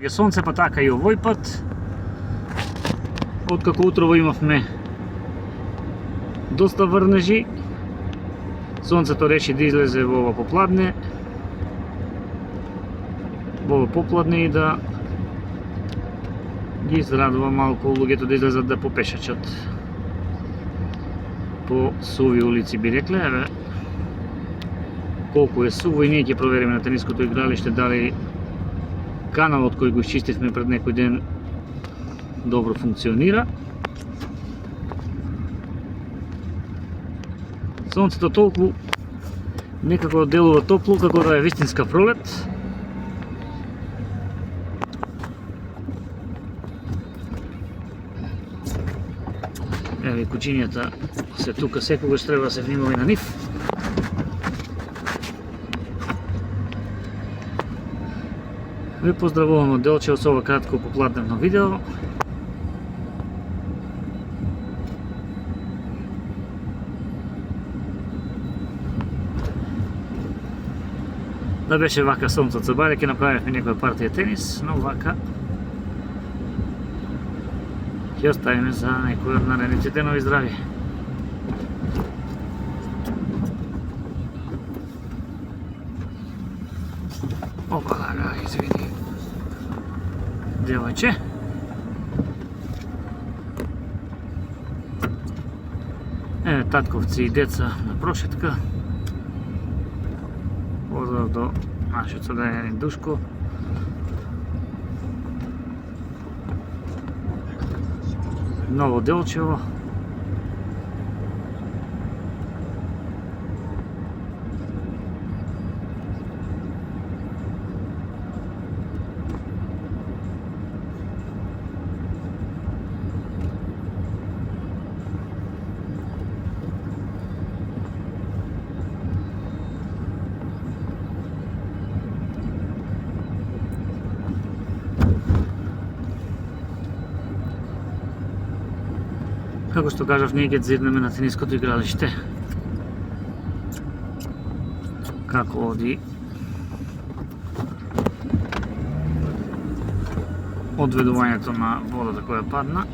Ќе сонце, па така и овој пат. Откако утрово имавме доста врнежи, сонцето реши да излезе во ова попладне. Во ова попладне и да ги израдува малку луѓето да излезат да попешачат по суви улици, би рекле. Еве колку е суво, и ние ќе провериме на тениското игралиште дали каналот кој го изчистивме пред некој ден добро функционира. Сонцето толку некако делува топло, како да е вистинска пролет. Еве кучињата се тука, секогаш треба да се внимава и на нив. Ви поздравувам од Делчево со ова кратко попладневно видео. Да беше вака сонцот со баре, ќе направивме некоја партија тенис, но вака ќе оставиме за некој од наредните денови. Здрави! Опа, лага, извини, девојче. Еве татковци и деца на прошетка. Поздрав до нашиот соgraѓанин Душко. Ново Делчево. Како што кажав, ние ќе зирнеме на тениското игралиште. Како оди одведувањето на водата која падна.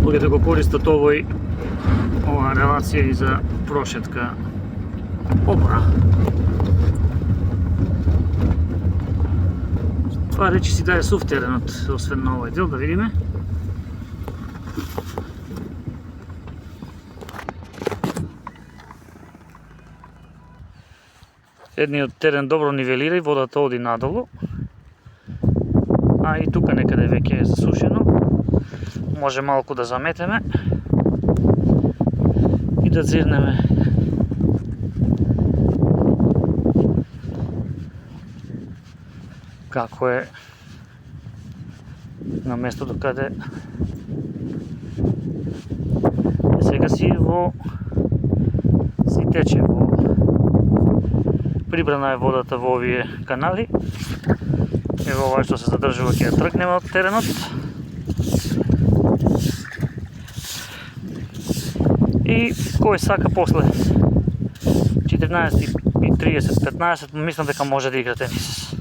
Луѓето го користат ова релација и за прошетка. Опа! Това речи си да е сув теренот, освен на овој дел, да видиме. Едниот терен добро нивелира и водата оди надолу. А и тука некаде веќе е засушено. Може малку да заметеме и да зирнеме како е на местото каде сега си тече прибрана е водата во овие канали. Ево ова што се задржува, ќе ја тргнеме од теренот. И кој сака после 14:30-15, мислам дека може да игра тенис.